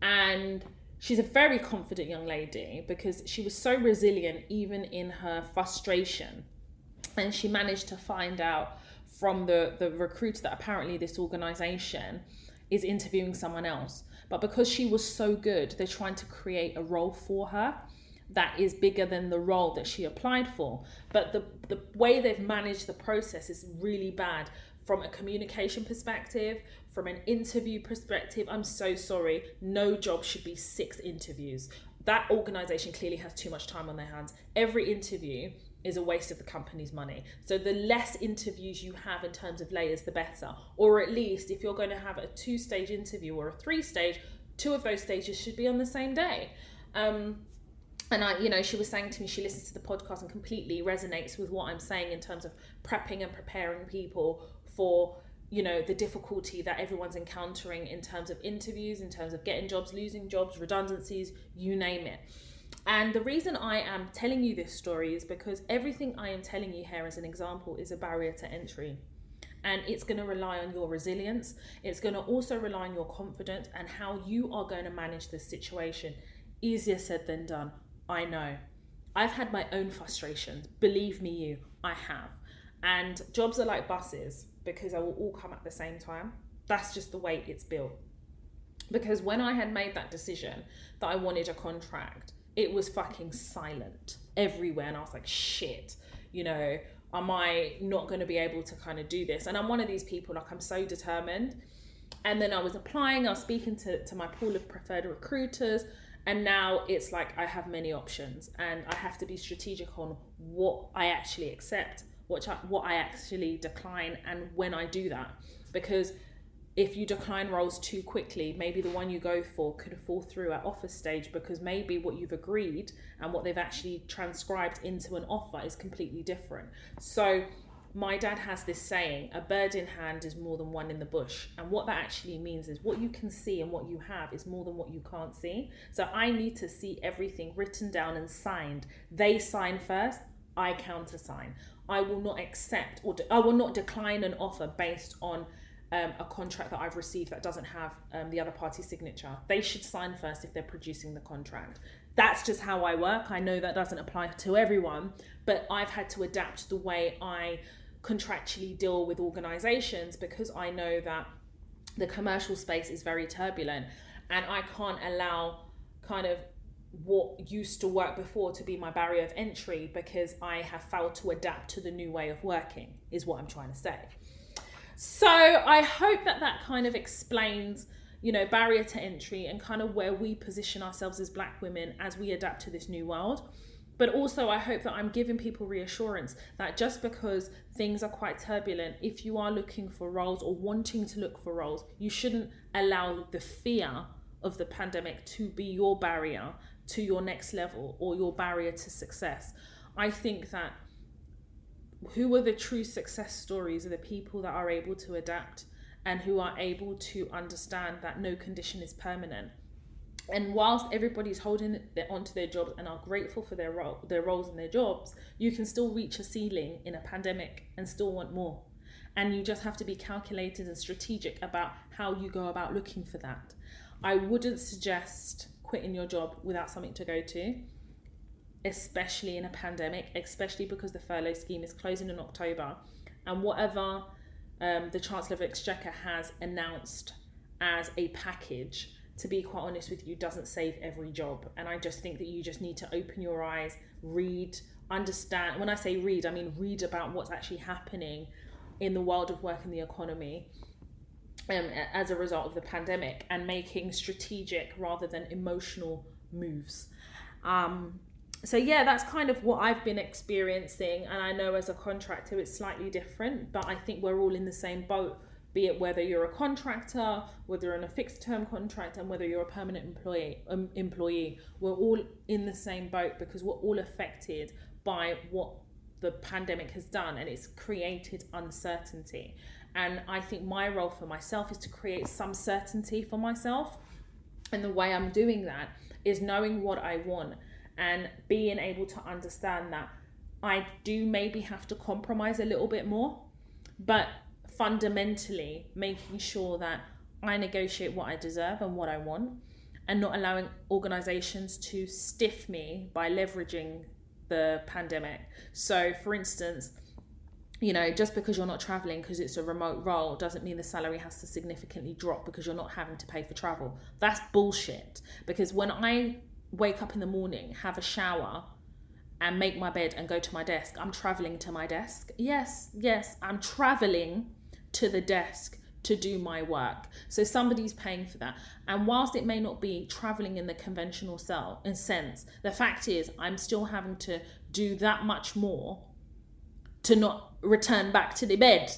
A: And she's a very confident young lady because she was so resilient even in her frustration. And she managed to find out from the recruiter that apparently this organisation is interviewing someone else. But because she was so good, they're trying to create a role for her that is bigger than the role that she applied for. But the way they've managed the process is really bad from a communication perspective, from an interview perspective. I'm so sorry. No job should be 6 interviews. That organisation clearly has too much time on their hands. Every interview is a waste of the company's money. So the less interviews you have in terms of layers, the better. Or at least if you're going to have a 2-stage interview or a 3-stage, 2 of those stages should be on the same day. And she was saying to me, she listens to the podcast and completely resonates with what I'm saying in terms of prepping and preparing people for, the difficulty that everyone's encountering in terms of interviews, in terms of getting jobs, losing jobs, redundancies, you name it. And the reason I am telling you this story is because everything I am telling you here as an example is a barrier to entry. And it's going to rely on your resilience. It's going to also rely on your confidence and how you are going to manage this situation. Easier said than done. I know. I've had my own frustrations. Believe me, I have. And jobs are like buses because they will all come at the same time. That's just the way it's built. Because when I had made that decision that I wanted a contract, it was fucking silent everywhere. And I was like, shit, am I not going to be able to kind of do this? And I'm one of these people, like, I'm so determined. And then I was applying, I was speaking to my pool of preferred recruiters. And now it's like I have many options and I have to be strategic on what I actually accept, what I actually decline, and when I do that. Because if you decline roles too quickly, maybe the one you go for could fall through at offer stage because maybe what you've agreed and what they've actually transcribed into an offer is completely different. So my dad has this saying, a bird in hand is more than one in the bush. And what that actually means is what you can see and what you have is more than what you can't see. So I need to see everything written down and signed. They sign first, I countersign. I will not accept or I will not decline an offer based on a contract that I've received that doesn't have the other party's signature. They should sign first if they're producing the contract. That's just how I work. I know that doesn't apply to everyone, but I've had to adapt the way I contractually deal with organizations because I know that the commercial space is very turbulent and I can't allow kind of what used to work before to be my barrier of entry because I have failed to adapt to the new way of working, is what I'm trying to say. So I hope that kind of explains, barrier to entry and kind of where we position ourselves as Black women as we adapt to this new world. But also I hope that I'm giving people reassurance that just because things are quite turbulent, if you are looking for roles or wanting to look for roles, you shouldn't allow the fear of the pandemic to be your barrier to your next level or your barrier to success. I think that who are the true success stories are the people that are able to adapt and who are able to understand that no condition is permanent. And whilst everybody's holding onto their jobs and are grateful for their roles and their jobs, you can still reach a ceiling in a pandemic and still want more. And you just have to be calculated and strategic about how you go about looking for that. I wouldn't suggest quitting your job without something to go to, especially in a pandemic, especially because the furlough scheme is closing in October, and whatever the Chancellor of Exchequer has announced as a package, to be quite honest with you, doesn't save every job. And I just think that you just need to open your eyes, read, understand. When I say read, I mean read about what's actually happening in the world of work and the economy as a result of the pandemic, and making strategic rather than emotional moves. So yeah, that's kind of what I've been experiencing. And I know as a contractor, it's slightly different, but I think we're all in the same boat, be it whether you're a contractor, whether you're in a fixed term contract, and whether you're a permanent employee. We're all in the same boat because we're all affected by what the pandemic has done, and it's created uncertainty. And I think my role for myself is to create some certainty for myself. And the way I'm doing that is knowing what I want and being able to understand that I do maybe have to compromise a little bit more, but fundamentally making sure that I negotiate what I deserve and what I want, and not allowing organizations to stiff me by leveraging the pandemic. So for instance, you know, just because you're not traveling because it's a remote role doesn't mean the salary has to significantly drop because you're not having to pay for travel. That's bullshit. Because when I wake up in the morning, have a shower and make my bed and go to my desk, I'm traveling to my desk. Yes, I'm traveling to the desk to do my work. So somebody's paying for that. And whilst it may not be traveling in the conventional sense, the fact is I'm still having to do that much more to not return back to the bed.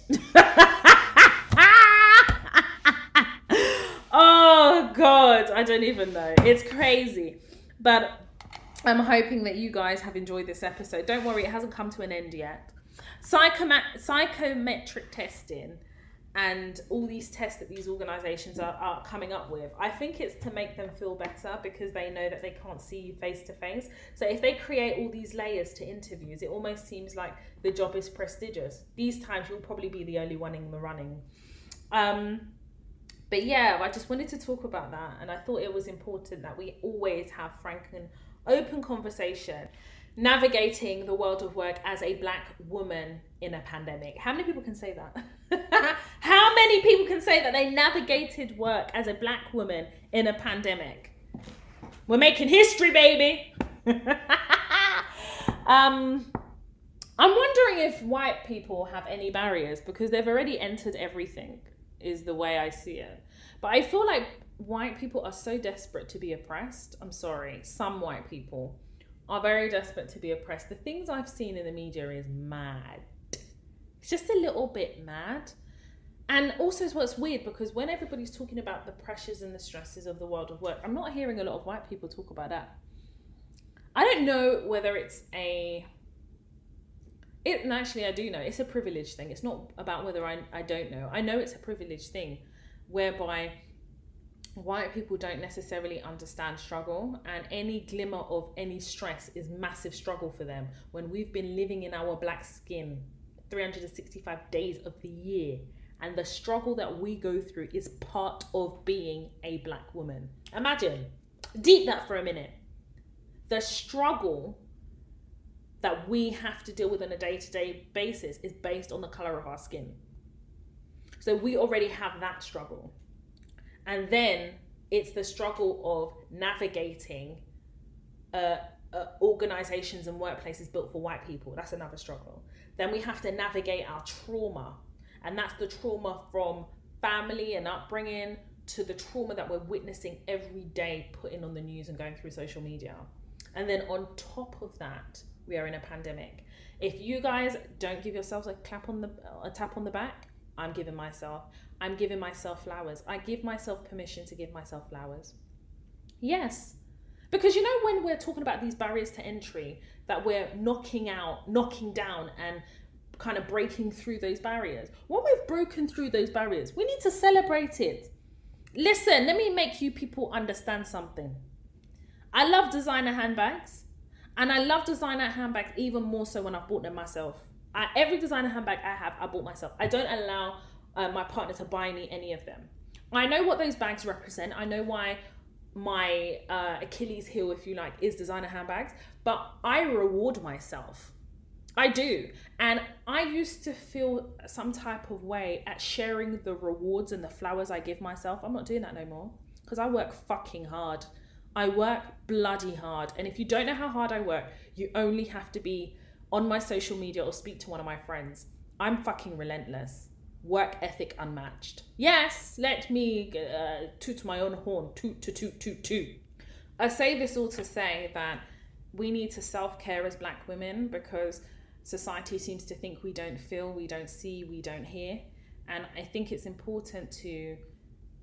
A: Oh God, I don't even know. It's crazy. But I'm hoping that you guys have enjoyed this episode. Don't worry, it hasn't come to an end yet. Psychometric testing and all these tests that these organizations are coming up with, I think it's to make them feel better because they know that they can't see you face to face. So if they create all these layers to interviews, it almost seems like the job is prestigious. These times you'll probably be the only one in the running. But yeah, I just wanted to talk about that, and I thought it was important that we always have frank and open conversation navigating the world of work as a Black woman in a pandemic. How many people can say that? How many people can say that they navigated work as a Black woman in a pandemic? We're making history, baby. I'm wondering if white people have any barriers because they've already entered everything, is the way I see it. But I feel like white people are so desperate to be oppressed. I'm sorry, some white people are very desperate to be oppressed. The things I've seen in the media is mad. It's just a little bit mad. And also what's weird, because when everybody's talking about the pressures and the stresses of the world of work, I'm not hearing a lot of white people talk about that. I don't know whether actually I do know. It's a privilege thing. It's not about whether I don't know. I know it's a privilege thing whereby white people don't necessarily understand struggle, and any glimmer of any stress is massive struggle for them when we've been living in our Black skin 365 days of the year, and the struggle that we go through is part of being a Black woman. Imagine, deep that for a minute. The struggle that we have to deal with on a day-to-day basis is based on the color of our skin. So we already have that struggle. And then it's the struggle of navigating organizations and workplaces built for white people. That's another struggle. Then we have to navigate our trauma. And that's the trauma from family and upbringing to the trauma that we're witnessing every day, putting on the news and going through social media. And then on top of that, we are in a pandemic. If you guys don't give yourselves a tap on the back, I'm giving myself flowers. I give myself permission to give myself flowers. Yes. Because you know, when we're talking about these barriers to entry, that we're knocking down and kind of breaking through those barriers. When we've broken through those barriers, we need to celebrate it. Listen, let me make you people understand something. I love designer handbags, and I love designer handbags even more so when I've bought them myself. Every designer handbag I have, I bought myself. I don't allow my partner to buy me any of them. I know what those bags represent. I know why my Achilles heel, if you like, is designer handbags, but I reward myself. I do. And I used to feel some type of way at sharing the rewards and the flowers I give myself. I'm not doing that no more because I work fucking hard. I work bloody hard. And if you don't know how hard I work, you only have to be on my social media or speak to one of my friends. I'm fucking relentless. Work ethic unmatched. Yes, let me toot my own horn. Toot, toot, toot, toot, toot. I say this all to say that we need to self-care as Black women because society seems to think we don't feel, we don't see, we don't hear. And I think it's important to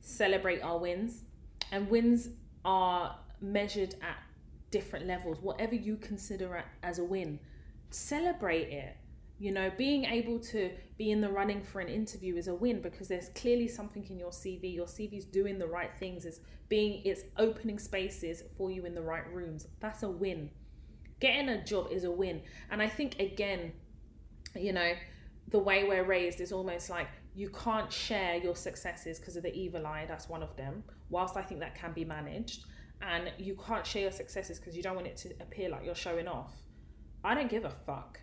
A: celebrate our wins. And wins are measured at different levels. Whatever you consider as a win, celebrate it. You know, being able to be in the running for an interview is a win because there's clearly something in your CV. Your CV's doing the right things. It's opening spaces for you in the right rooms. That's a win. Getting a job is a win. And I think, again, you know, the way we're raised is almost like you can't share your successes because of the evil eye. That's one of them. Whilst I think that can be managed. And you can't share your successes because you don't want it to appear like you're showing off. I don't give a fuck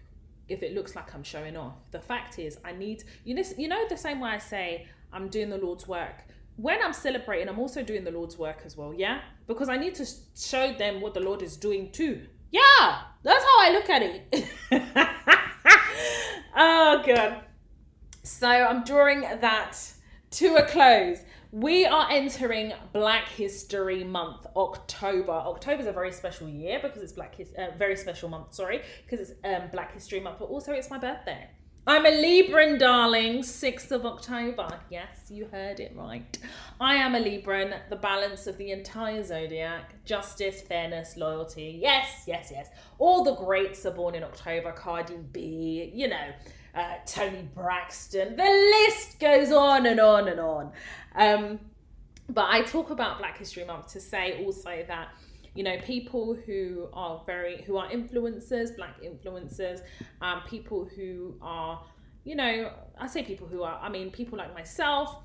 A: if it looks like I'm showing off. The fact is, I need, you know, the same way I say I'm doing the Lord's work. When I'm celebrating, I'm also doing the Lord's work as well, yeah? Because I need to show them what the Lord is doing too. Yeah, that's how I look at it. Oh, God. So I'm drawing that to a close. We are entering Black History Month, October. October is a very special year because it's very special month, because it's Black History Month, but also it's my birthday. I'm a Libran, darling, 6th of October. Yes, you heard it right. I am a Libran, the balance of the entire zodiac, justice, fairness, loyalty. Yes, yes, yes. All the greats are born in October. Cardi B, you know, Toni Braxton. The list goes on and on and on. But I talk about Black History Month to say also that, you know, people who are influencers, Black influencers, people who are, you know, I say people who are, I mean, people like myself,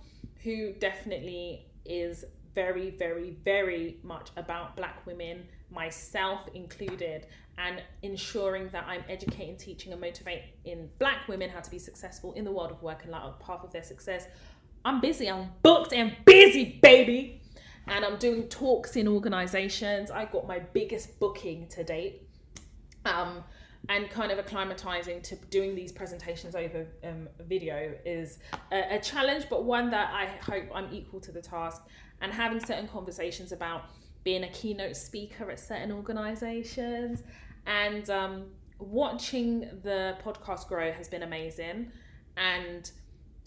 A: who definitely is very, very, very much about Black women, myself included, and ensuring that I'm educating, teaching, and motivating Black women how to be successful in the world of work and like a path of their success. I'm busy, I'm booked and busy, baby. And I'm doing talks in organizations. I got my biggest booking to date. And kind of acclimatizing to doing these presentations over video is a challenge, but one that I hope I'm equal to the task. And having certain conversations about being a keynote speaker at certain organizations and watching the podcast grow has been amazing. And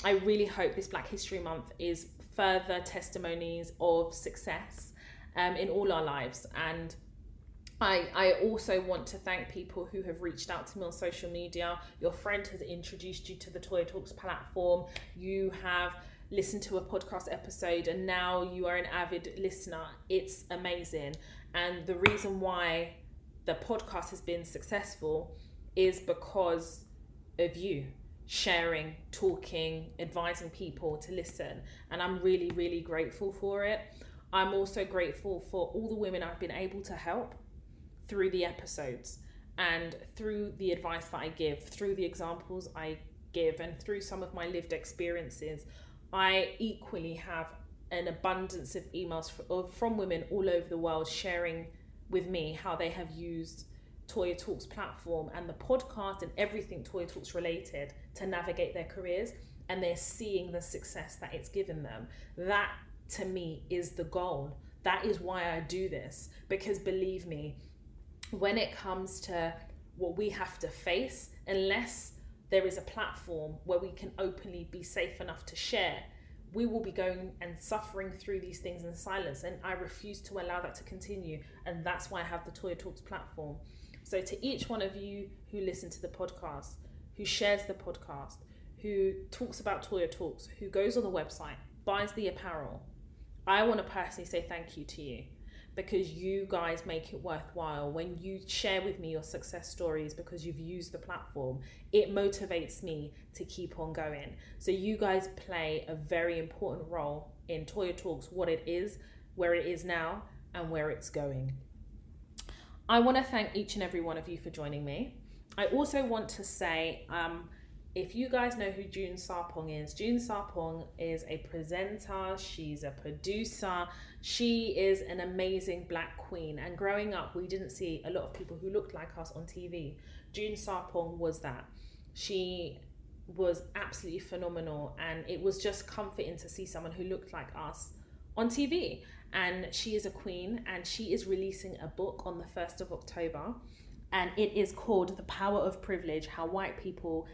A: I really hope this Black History Month is further testimonies of success in all our lives. And I also want to thank people who have reached out to me on social media. Your friend has introduced you to the Toya Talks platform. You have listened to a podcast episode and now you are an avid listener. It's amazing. And the reason why the podcast has been successful is because of you sharing, talking, advising people to listen. And I'm really, really grateful for it. I'm also grateful for all the women I've been able to help through the episodes and through the advice that I give, through the examples I give, and through some of my lived experiences. I equally have an abundance of emails from women all over the world sharing with me how they have used Toya Talks platform and the podcast and everything Toya Talks related to navigate their careers, and they're seeing the success that it's given them. That to me is the goal. That is why I do this, because believe me, when it comes to what we have to face, unless there is a platform where we can openly be safe enough to share, we will be going and suffering through these things in silence, and I refuse to allow that to continue. And that's why I have the Toya Talks platform. So to each one of you who listen to the podcast, who shares the podcast, who talks about Toya Talks, who goes on the website, buys the apparel, I want to personally say thank you to you, because you guys make it worthwhile. When you share with me your success stories because you've used the platform, it motivates me to keep on going. So you guys play a very important role in Toya Talks, what it is, where it is now, and where it's going. I want to thank each and every one of you for joining me. I also want to say, if you guys know who June Sarpong is a presenter, she's a producer, she is an amazing Black queen. And growing up, we didn't see a lot of people who looked like us on TV. June Sarpong was that. She was absolutely phenomenal, and it was just comforting to see someone who looked like us on TV. And she is a queen, and she is releasing a book on the 1st of October, and it is called The Power of Privilege: How White People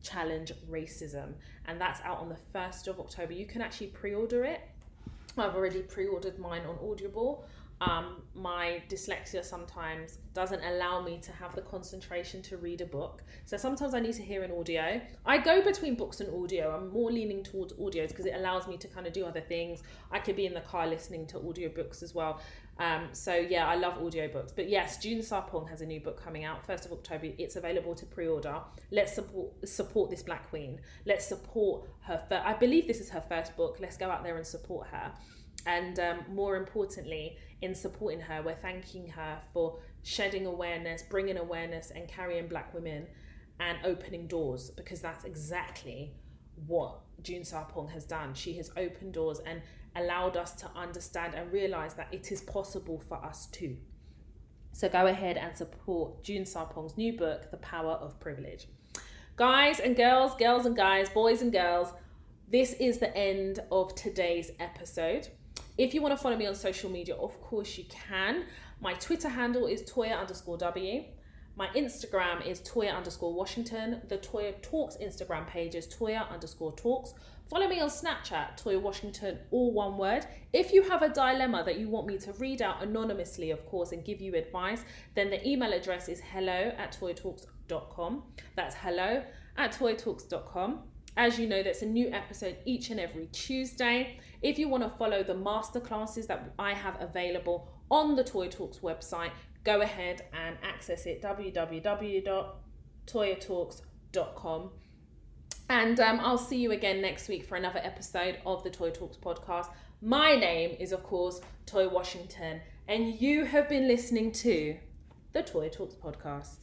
A: Challenge Racism, and that's out on the 1st of October. You can actually pre-order it. I've already pre-ordered mine on Audible. My dyslexia sometimes doesn't allow me to have the concentration to read a book, so sometimes I need to hear an audio. I go between books and audio. I'm more leaning towards audios because it allows me to kind of do other things. I could be in the car listening to audiobooks as well. So yeah, I love audiobooks. But yes, June Sarpong has a new book coming out 1st of October. It's available to pre-order. Let's support this Black queen. Let's support her. I believe this is her first book. Let's go out there and support her. And more importantly, in supporting her, we're thanking her for shedding awareness, bringing awareness, and carrying Black women and opening doors, because that's exactly what June Sarpong has done. She has opened doors and allowed us to understand and realize that it is possible for us too. So go ahead and support June Sarpong's new book, The Power of Privilege. Guys and girls, girls and guys, boys and girls, this is the end of today's episode. If you want to follow me on social media, of course you can. My Twitter handle is Toya_W. My Instagram is Toya_Washington. The Toya Talks Instagram page is Toya_Talks. Follow me on Snapchat, Toya Washington, all one word. If you have a dilemma that you want me to read out anonymously, of course, and give you advice, then the email address is hello@toyatalks.com. That's hello@toyatalks.com. As you know, that's a new episode each and every Tuesday. If you want to follow the masterclasses that I have available on the Toya Talks website, go ahead and access it, www.toyatalks.com. And I'll see you again next week for another episode of the Toya Talks podcast. My name is, of course, Toya Washington, and you have been listening to the Toya Talks podcast.